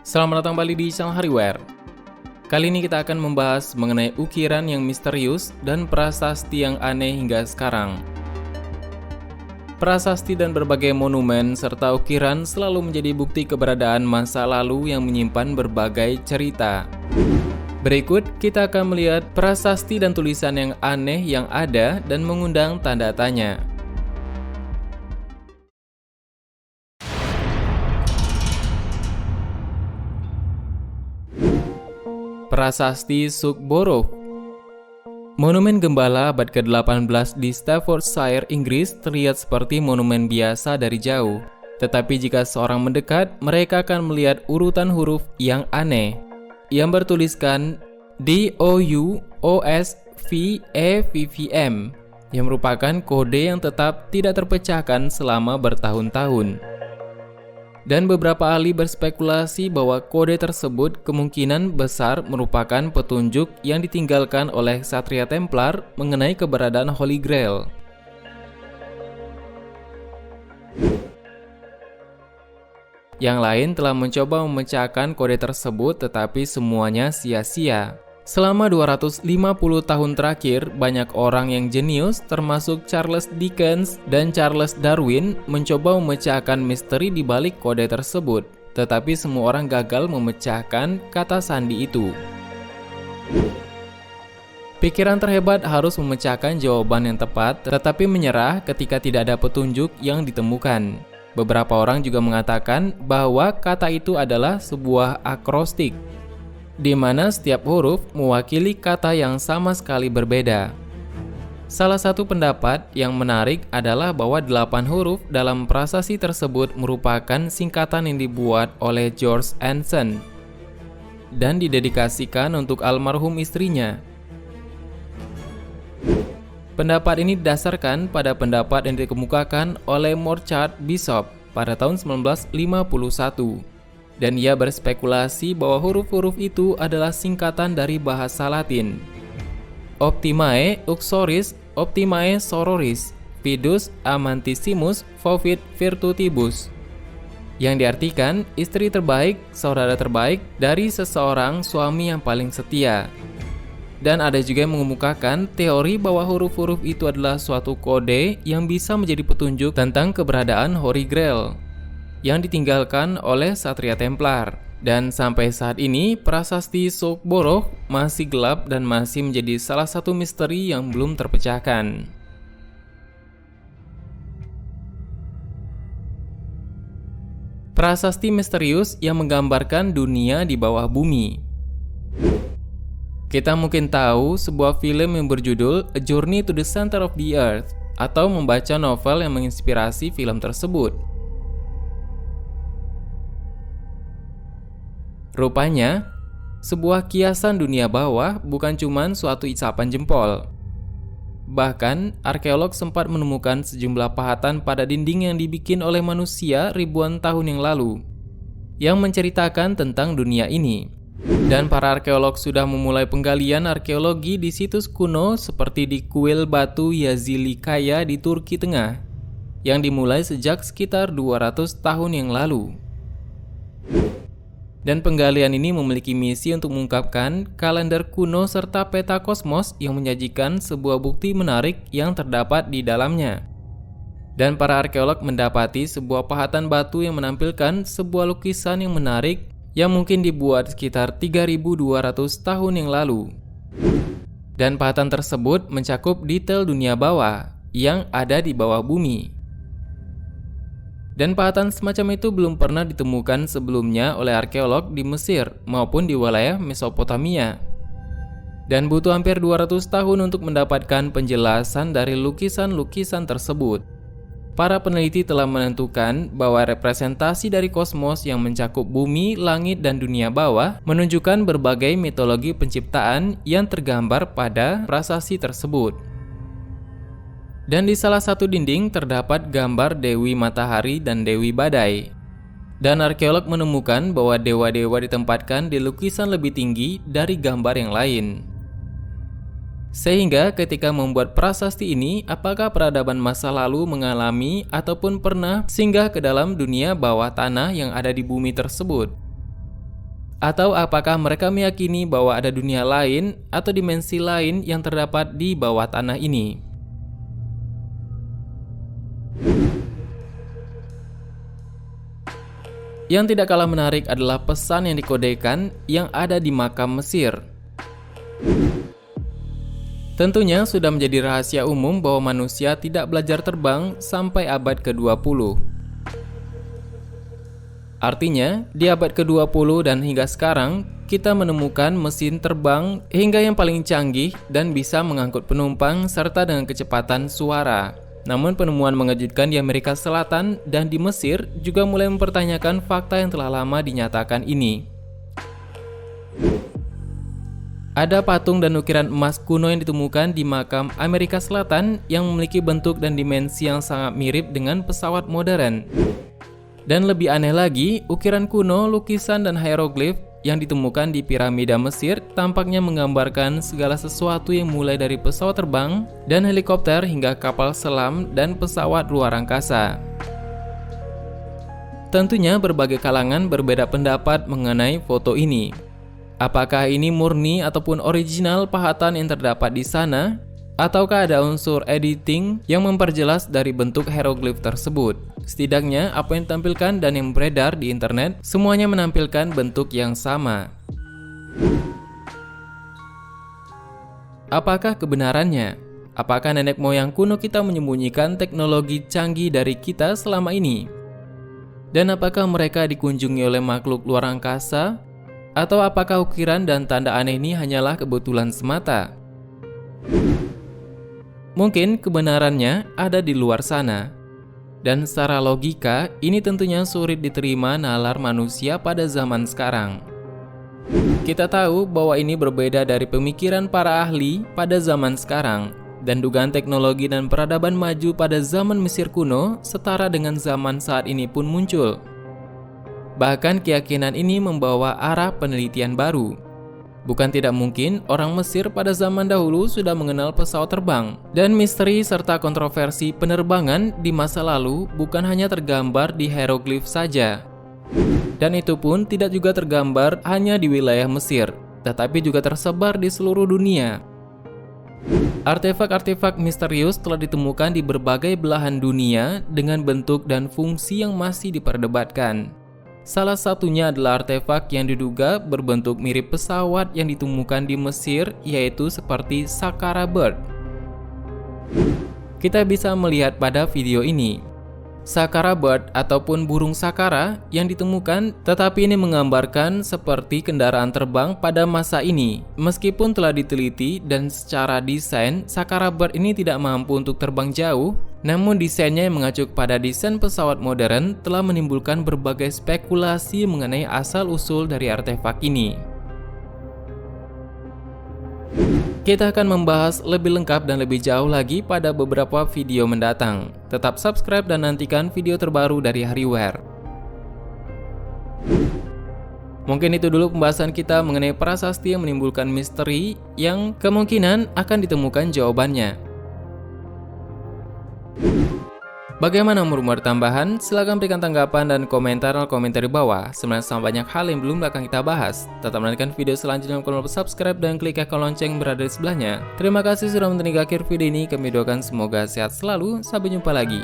Selamat datang kembali di channel Hariware. Kali ini kita akan membahas mengenai ukiran yang misterius dan prasasti yang aneh hingga sekarang. Prasasti dan berbagai monumen serta ukiran selalu menjadi bukti keberadaan masa lalu yang menyimpan berbagai cerita. Berikut kita akan melihat prasasti dan tulisan yang aneh yang ada dan mengundang tanda tanya. Prasasti Sukborough. Monumen gembala abad ke-18 di Staffordshire, Inggris terlihat seperti monumen biasa dari jauh. Tetapi jika seorang mendekat, mereka akan melihat urutan huruf yang aneh yang bertuliskan DOUOSVEVVM yang merupakan kode yang tetap tidak terpecahkan selama bertahun-tahun. Dan beberapa ahli berspekulasi bahwa kode tersebut kemungkinan besar merupakan petunjuk yang ditinggalkan oleh Ksatria Templar mengenai keberadaan Holy Grail. Yang lain telah mencoba memecahkan kode tersebut tetapi semuanya sia-sia. Selama 250 tahun terakhir, banyak orang yang jenius termasuk Charles Dickens dan Charles Darwin mencoba memecahkan misteri di balik kode tersebut. Tetapi semua orang gagal memecahkan kata sandi itu. Pikiran terhebat harus memecahkan jawaban yang tepat, tetapi menyerah ketika tidak ada petunjuk yang ditemukan. Beberapa orang juga mengatakan bahwa kata itu adalah sebuah akrostik, di mana setiap huruf mewakili kata yang sama sekali berbeda. Salah satu pendapat yang menarik adalah bahwa 8 huruf dalam prasasti tersebut merupakan singkatan yang dibuat oleh George Anson dan didedikasikan untuk almarhum istrinya. Pendapat ini didasarkan pada pendapat yang dikemukakan oleh Morchard Bishop pada tahun 1951. Dan ia berspekulasi bahwa huruf-huruf itu adalah singkatan dari bahasa Latin. Optimae Uxoris Optimae Sororis Fidus Amantissimus Fovit Virtutibus, yang diartikan istri terbaik, saudara terbaik dari seseorang suami yang paling setia. Dan ada juga yang mengemukakan teori bahwa huruf-huruf itu adalah suatu kode yang bisa menjadi petunjuk tentang keberadaan Holy Grail yang ditinggalkan oleh Ksatria Templar. Dan sampai saat ini, prasasti Sukborough masih gelap dan masih menjadi salah satu misteri yang belum terpecahkan. Prasasti misterius yang menggambarkan dunia di bawah bumi. Kita mungkin tahu sebuah film yang berjudul A Journey to the Center of the Earth, atau membaca novel yang menginspirasi film tersebut. Rupanya, sebuah kiasan dunia bawah bukan cuma suatu isapan jempol. Bahkan, arkeolog sempat menemukan sejumlah pahatan pada dinding yang dibikin oleh manusia ribuan tahun yang lalu, yang menceritakan tentang dunia ini. Dan para arkeolog sudah memulai penggalian arkeologi di situs kuno seperti di kuil batu Yazilikaya di Turki Tengah, yang dimulai sejak sekitar 200 tahun yang lalu. Dan penggalian ini memiliki misi untuk mengungkapkan kalender kuno serta peta kosmos yang menyajikan sebuah bukti menarik yang terdapat di dalamnya. Dan para arkeolog mendapati sebuah pahatan batu yang menampilkan sebuah lukisan yang menarik yang mungkin dibuat sekitar 3200 tahun yang lalu. Dan pahatan tersebut mencakup detail dunia bawah yang ada di bawah bumi. Dan pahatan semacam itu belum pernah ditemukan sebelumnya oleh arkeolog di Mesir maupun di wilayah Mesopotamia. Dan butuh hampir 200 tahun untuk mendapatkan penjelasan dari lukisan-lukisan tersebut. Para peneliti telah menentukan bahwa representasi dari kosmos yang mencakup bumi, langit, dan dunia bawah menunjukkan berbagai mitologi penciptaan yang tergambar pada prasasti tersebut. Dan di salah satu dinding terdapat gambar Dewi Matahari dan Dewi Badai. Dan arkeolog menemukan bahwa dewa-dewa ditempatkan di lukisan lebih tinggi dari gambar yang lain. Sehingga ketika membuat prasasti ini, apakah peradaban masa lalu mengalami ataupun pernah singgah ke dalam dunia bawah tanah yang ada di bumi tersebut? Atau apakah mereka meyakini bahwa ada dunia lain atau dimensi lain yang terdapat di bawah tanah ini? Yang tidak kalah menarik adalah pesan yang dikodekan yang ada di makam Mesir. Tentunya sudah menjadi rahasia umum bahwa manusia tidak belajar terbang sampai abad ke-20. Artinya, di abad ke-20 dan hingga sekarang, kita menemukan mesin terbang hingga yang paling canggih dan bisa mengangkut penumpang serta dengan kecepatan suara. Namun penemuan mengejutkan di Amerika Selatan dan di Mesir juga mulai mempertanyakan fakta yang telah lama dinyatakan ini. Ada patung dan ukiran emas kuno yang ditemukan di makam Amerika Selatan yang memiliki bentuk dan dimensi yang sangat mirip dengan pesawat modern. Dan lebih aneh lagi, ukiran kuno, lukisan, dan hieroglif yang ditemukan di piramida Mesir tampaknya menggambarkan segala sesuatu yang mulai dari pesawat terbang dan helikopter hingga kapal selam dan pesawat luar angkasa. Tentunya berbagai kalangan berbeda pendapat mengenai foto ini. Apakah ini murni ataupun original pahatan yang terdapat di sana? Ataukah ada unsur editing yang memperjelas dari bentuk hieroglif tersebut? Setidaknya apa yang ditampilkan dan yang beredar di internet semuanya menampilkan bentuk yang sama. Apakah kebenarannya? Apakah nenek moyang kuno kita menyembunyikan teknologi canggih dari kita selama ini? Dan apakah mereka dikunjungi oleh makhluk luar angkasa? Atau apakah ukiran dan tanda aneh ini hanyalah kebetulan semata? Mungkin kebenarannya ada di luar sana. Dan secara logika, ini tentunya sulit diterima nalar manusia pada zaman sekarang. Kita tahu bahwa ini berbeda dari pemikiran para ahli pada zaman sekarang, dan dugaan teknologi dan peradaban maju pada zaman Mesir kuno setara dengan zaman saat ini pun muncul. Bahkan keyakinan ini membawa arah penelitian baru. Bukan tidak mungkin orang Mesir pada zaman dahulu sudah mengenal pesawat terbang, dan misteri serta kontroversi penerbangan di masa lalu bukan hanya tergambar di hieroglif saja. Dan itu pun tidak juga tergambar hanya di wilayah Mesir, tetapi juga tersebar di seluruh dunia. Artefak-artefak misterius telah ditemukan di berbagai belahan dunia dengan bentuk dan fungsi yang masih diperdebatkan. Salah satunya adalah artefak yang diduga berbentuk mirip pesawat yang ditemukan di Mesir, yaitu seperti Saqqara Bird. Kita bisa melihat pada video ini. Saqqara Bird ataupun burung Saqqara yang ditemukan, tetapi ini menggambarkan seperti kendaraan terbang pada masa ini. Meskipun telah diteliti dan secara desain, Saqqara Bird ini tidak mampu untuk terbang jauh, namun desainnya yang mengacu pada desain pesawat modern telah menimbulkan berbagai spekulasi mengenai asal-usul dari artefak ini. Kita akan membahas lebih lengkap dan lebih jauh lagi pada beberapa video mendatang. Tetap subscribe dan nantikan video terbaru dari Hariware. Mungkin itu dulu pembahasan kita mengenai prasasti yang menimbulkan misteri yang kemungkinan akan ditemukan jawabannya. Bagaimana menurut tambahan? Silahkan berikan tanggapan dan komentar di bawah. Sebenarnya sama banyak hal yang belum akan kita bahas. Tetap menantikan video selanjutnya, jangan lupa subscribe dan klik ikon lonceng berada di sebelahnya. Terima kasih sudah menonton hingga akhir video ini. Kami doakan semoga sehat selalu. Sampai jumpa lagi.